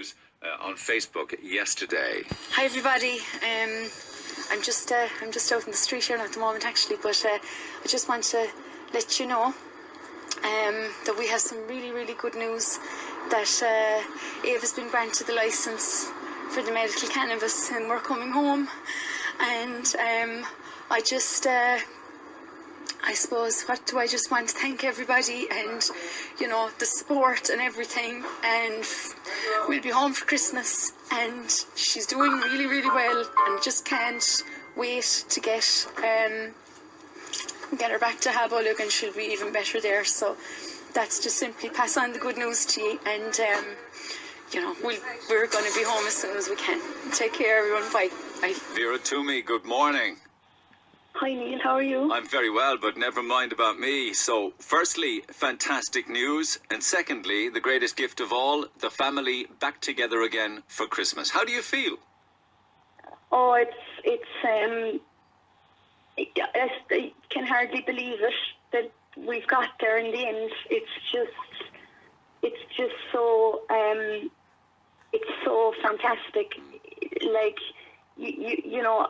news on Facebook yesterday. Hi everybody. I'm just out in the street here at the moment actually, but I just want to let you know that we have some really good news that Ava's been granted the licence for the medical cannabis and we're coming home. And I suppose, what do I just want to thank everybody and, you know, the support and everything, and we'll be home for Christmas and she's doing really well and just can't wait to get her back to Habolug and she'll be even better there. So that's just simply pass on the good news to you, and you know, we're going to be home as soon as we can. Take care everyone, bye. Vera Twomey, good morning. Hi Neil, how are you? I'm very well, but never mind about me. So, firstly, fantastic news, and secondly, the greatest gift of all, the family back together again for Christmas. How do you feel? Oh, I can hardly believe it that we've got there in the end. It's just so fantastic. Like, you know,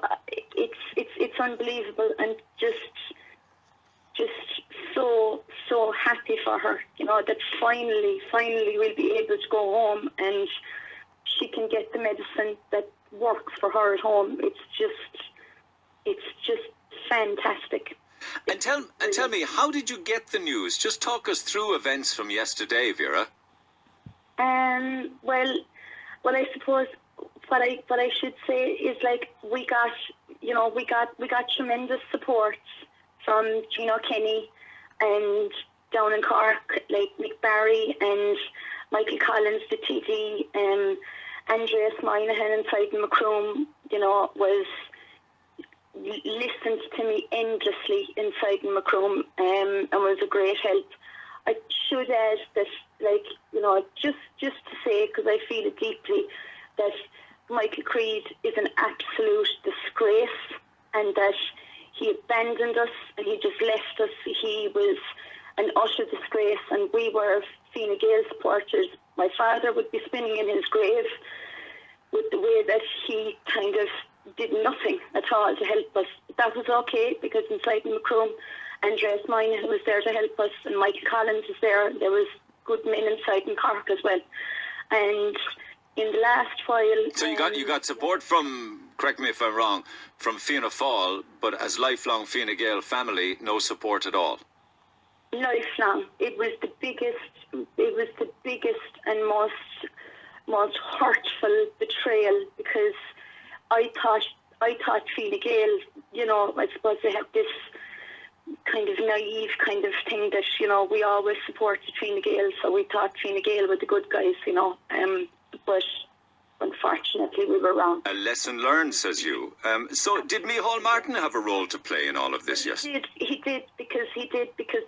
it's unbelievable, and just so happy for her, you know, that finally we'll be able to go home and she can get the medicine that works for her at home. It's just fantastic. And tell me, how did you get the news? Just talk us through events from yesterday, Vera. Well, I suppose what I should say is, like, we got tremendous support from Gino Kenny and down in Cork, like Mick Barry and Michael Collins, the TD, Andreas Moynihan inside Macroom, you know, listened to me endlessly inside Macroom, and was a great help. I should add that, like, you know, just to say, because I feel it deeply, that Michael Creed is an absolute disgrace, and that he abandoned us and he just left us. He was an utter disgrace, and we were Fine Gael supporters. My father would be spinning in his grave with the way that he kind of did nothing at all to help us. That was okay, because inside Macroom, Andreas Moynihan was there to help us, and Michael Collins was there. There was good men inside in Cork as well. And in the last while... So you got support from, correct me if I'm wrong, from Fianna Fáil, but as lifelong Fine Gael family, no support at all? Lifelong. It was the biggest and most hurtful betrayal, because I thought Fine Gael, you know, I suppose they have this kind of naive kind of thing that, you know, we always supported Fine Gael, so we thought Fine Gael were the good guys, you know, but unfortunately we were wrong. A lesson learned, says you. So did Micheál Martin have a role to play in all of this? Yes, he did because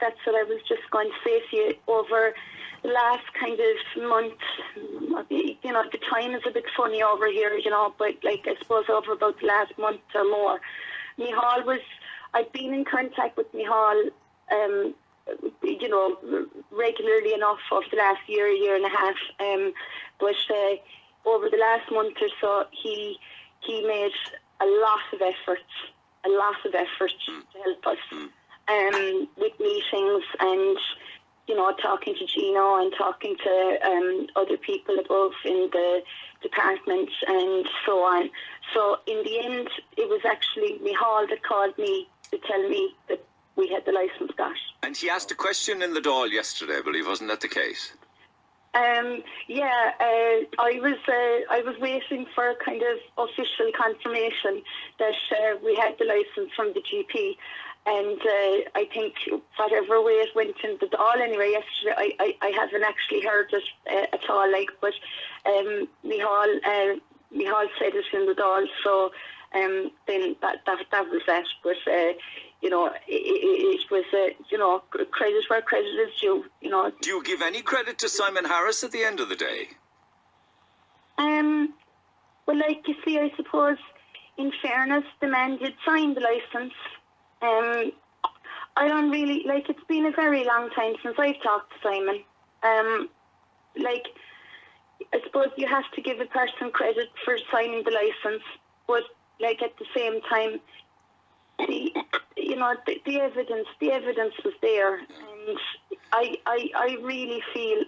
that's what I was just going to say to you. Over the last kind of month, you know, the time is a bit funny over here, you know, but, like, I suppose over about the last month or more, I'd been in contact with Micheál, you know, regularly enough over the last year and a half, but over the last month or so, he made a lot of effort to help us, with meetings and, you know, talking to Gino and talking to other people above in the department and so on. So in the end, it was actually Micheál that called me to tell me that we had the licence got. And he asked a question in the Dáil yesterday, I believe, wasn't that the case? I was waiting for a kind of official confirmation that we had the licence from the GP, and I think whatever way it went in the Dáil anyway yesterday, I haven't actually heard it at all. Like, but Micheál said it in the Dáil, so then that was that. But you know, it was, you know, credit where credit is due, you know. Do you give any credit to Simon Harris at the end of the day? Well, like, you see, I suppose, in fairness, the man did sign the licence. I don't really, like, it's been a very long time since I've talked to Simon. Like, I suppose you have to give a person credit for signing the license, but like at the same time, the evidence was there, and I really feel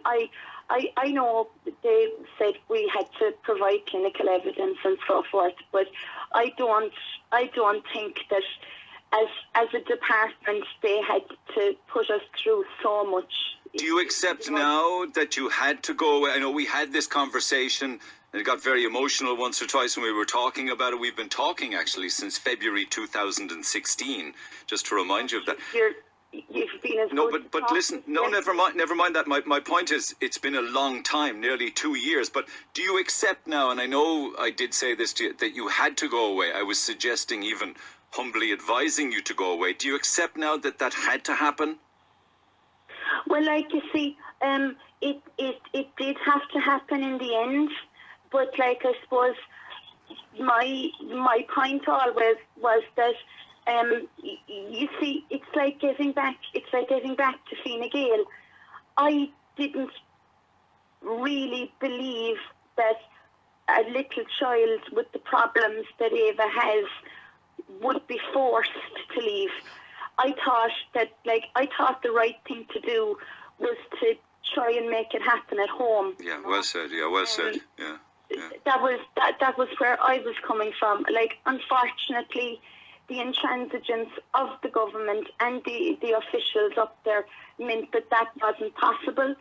I know they said we had to provide clinical evidence and so forth, but I don't think that as a department they had to put us through so much. Do you accept now that you had to go away? I know we had this conversation and it got very emotional once or twice when we were talking about it. We've been talking actually since February 2016, just to remind you of that. You've been as No, good but to listen, talk. no, Yes. never mind that. My point is, it's been a long time, nearly 2 years. But do you accept now, and I know I did say this to you, that you had to go away? I was suggesting, even humbly advising you to go away. Do you accept now that that had to happen? Well, like you see, it did have to happen in the end, but like I suppose my point always was that you see, it's like getting back to Fine Gael. I didn't really believe that a little child with the problems that Ava has would be forced to leave. I thought the right thing to do was to try and make it happen at home. Yeah, well said. Yeah, well said. Yeah. That was where I was coming from. Like, unfortunately, the intransigence of the government and the officials up there meant that wasn't possible.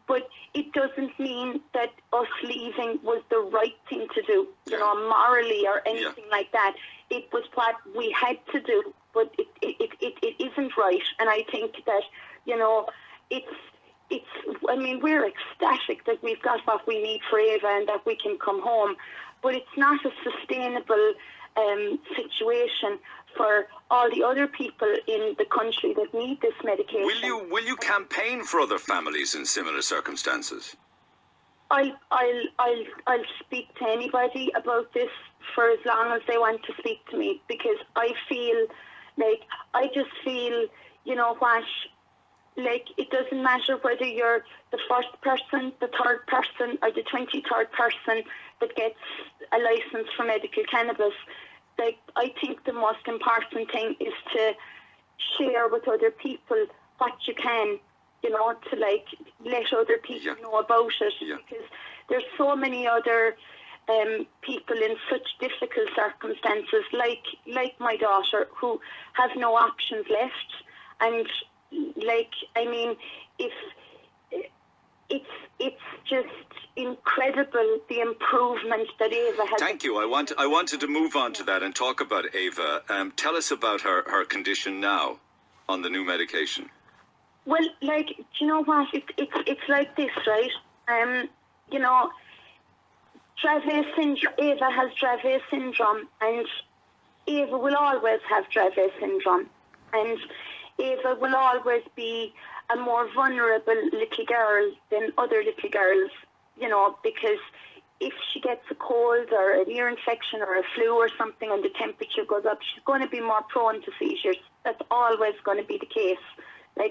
But it doesn't mean that us leaving was the right thing to do, morally or anything like that. It was what we had to do, but it isn't right. And I think that, we're ecstatic that we've got what we need for Ava and that we can come home. But it's not a sustainable situation for all the other people in the country that need this medication. Will you campaign for other families in similar circumstances? I'll speak to anybody about this for as long as they want to speak to me, because I just feel, it doesn't matter whether you're the first person, the third person, or the 23rd person that gets a license for medical cannabis. I think the most important thing is to share with other people what you can, to let other people know about it. Yeah. Because there's so many other people in such difficult circumstances, like my daughter, who have no options left. And it's just incredible the improvement that Ava has. Thank you. I wanted to move on to that and talk about Ava. Tell us about her condition now on the new medication. Well, do you know what? It's like this, right? Dravet syndrome. Ava has Dravet syndrome, and Ava will always have Dravet syndrome, and Ava will always be a more vulnerable little girl than other little girls, because if she gets a cold or an ear infection or a flu or something and the temperature goes up, she's going to be more prone to seizures. That's always going to be the case. I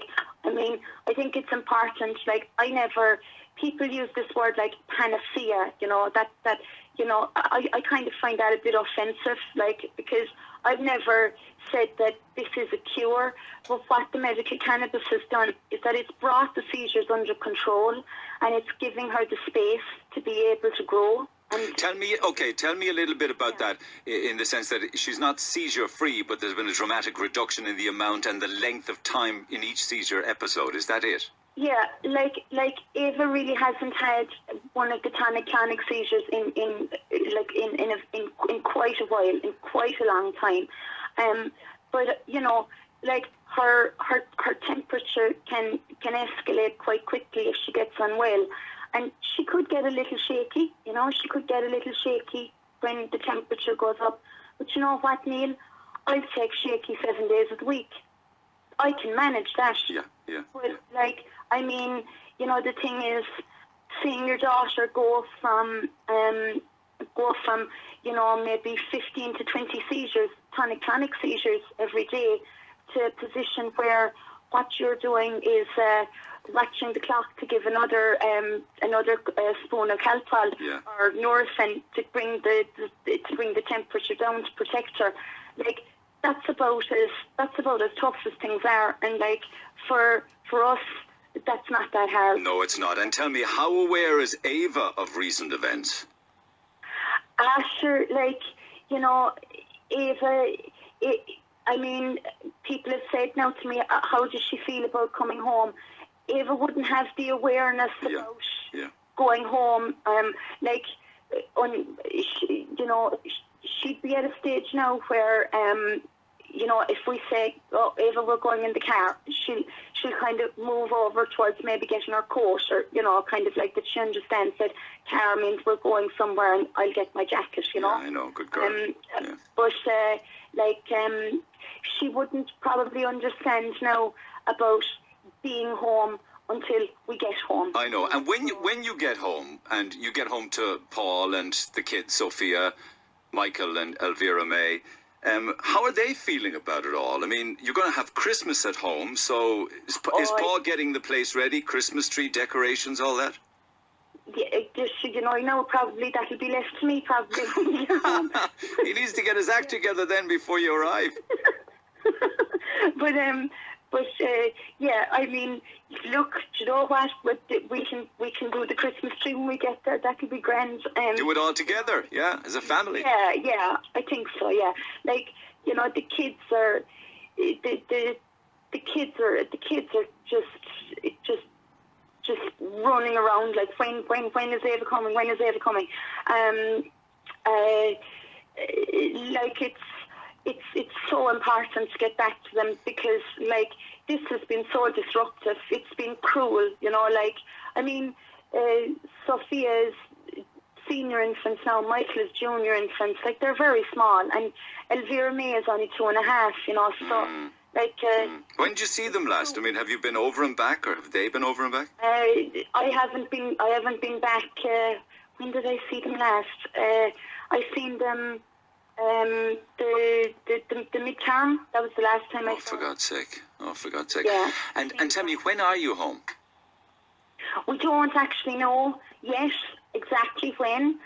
think it's important. People use this word like panacea, I kind of find that a bit offensive, because I've never said that this is a cure, but what the medical cannabis has done is that it's brought the seizures under control, and it's giving her the space to be able to grow. And tell me a little bit about that, in the sense that she's not seizure free, but there's been a dramatic reduction in the amount and the length of time in each seizure episode. Is that it? Yeah, Ava really hasn't had one of the tonic-clonic seizures in quite a while, in quite a long time. But her temperature can escalate quite quickly if she gets unwell, and she could get a little shaky. She could get a little shaky when the temperature goes up. But you know what, Neil? I'll take shaky 7 days of the week. I can manage that. Yeah. But the thing is, seeing your daughter go from maybe 15 to 20 seizures, tonic-clonic seizures every day, to a position where what you're doing is watching the clock to give another spoon of Calpol or Nurofen to bring the temperature down to protect her. Like that's about as tough as things are, and like for us, that's not that hard. No, it's not. And tell me, how aware is Ava of recent events? Sure, like, you know, Ava, I mean, people have said now to me, how does she feel about coming home? Ava wouldn't have the awareness about going home. You know, she'd be at a stage now where, you know, if we say, oh, Ava, we're going in the car, she'll kind of move over towards maybe getting her coat, or, you know, kind of like that she understands that car means we're going somewhere and I'll get my jacket, you know. Yeah, I know, good girl. But, she wouldn't probably understand now about being home until we get home. I know. And when you get home, and you get home to Paul and the kids, Sophia, Michael and Elvira May, how are they feeling about it all? I mean, you're going to have Christmas at home, so is Paul getting the place ready? Christmas tree, decorations, all that? Yeah, you know, I know probably that'll be left to me probably when we get home. He needs to get his act together then before you arrive. But yeah, I mean, look, do you know what? We can do the Christmas tree when we get there. That'll be grand. Do it all together, yeah, as a family. Yeah, I think so. Yeah, like, you know, the kids are just running around like when is Ava coming? When is Ava coming? Like it's so important to get back to them, because like this has been so disruptive. It's been cruel, you know. Like, I mean, Sophia's senior infants now, Michael is junior infants. Like, they're very small, and Elvira May is only 2.5, you know. So like, when did you see them last? I mean, have you been over and back, or have they been over and back? I haven't been back. When did I see them last? I seen them. The midterm, that was the last time I saw. For God's sake. Oh, for God's sake. Yeah. And tell me, when are you home? We don't actually know yet exactly when,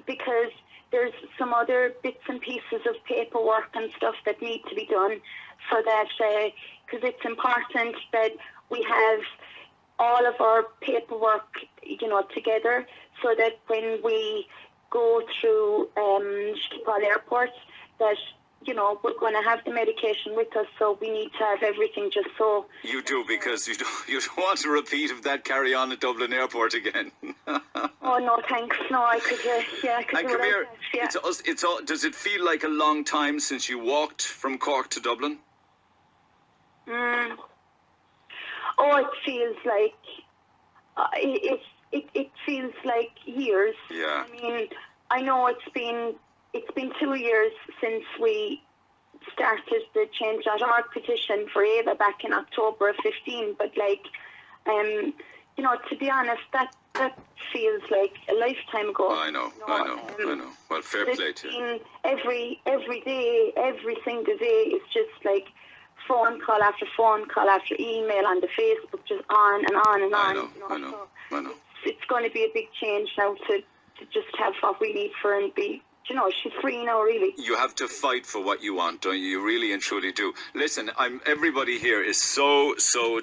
because there's some other bits and pieces of paperwork and stuff that need to be done, so that, because it's important that we have all of our paperwork, you know, together, so that when we go through Schiphol Airport, that, you know, we're going to have the medication with us, so we need to have everything just so. You do, because you don't want a repeat of that carry-on at Dublin Airport again. Oh no, thanks. No, I could. I could. And come here. It's all. Does it feel like a long time since you walked from Cork to Dublin? Oh, it feels like it feels like years. Yeah. I mean, I know it's been 2 years since we started the Change.org petition for Ava back in October of 15, but like, you know, to be honest, that feels like a lifetime ago. I know. Well, fair play to you. Every day, every single day, it's just like phone call after phone call after email on the Facebook, just on and on and on. I know. It's going to be a big change now to just have what we need for her and be, you know, she's free now, really. You have to fight for what you want, don't you? You really and truly do. Listen, everybody here is so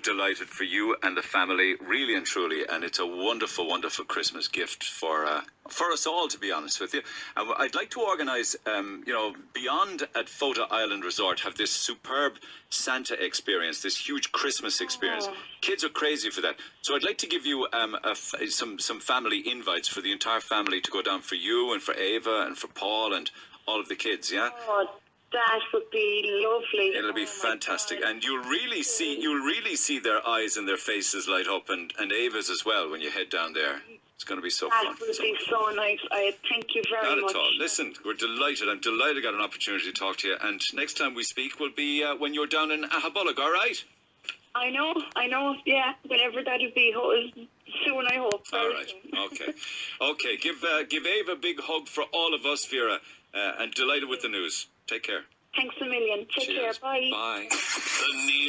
delighted for you and the family, really and truly, and it's a wonderful, wonderful Christmas gift for us all, to be honest with you. I'd like to organise, you know, beyond at Fota Island Resort, have this superb Santa experience, this huge Christmas experience. Kids are crazy for that. So I'd like to give you some family invites for the entire family to go down, for you and for Ava and for Paul and all of the kids, yeah? Oh, that would be lovely. It'll be fantastic, and you'll really see their eyes and their faces light up, and Ava's as well when you head down there. It's going to be so fun. That would be so nice. I thank you very much. Not at all. Listen, we're delighted. I'm delighted I got an opportunity to talk to you, and next time we speak will be when you're down in Ahabullock, all right? I know, yeah, whenever that'll be, soon, I hope. All right, okay. Give Ava a big hug for all of us, Vera, and delighted with the news. Take care. Thanks a million. Take care. Bye. Bye. The Neil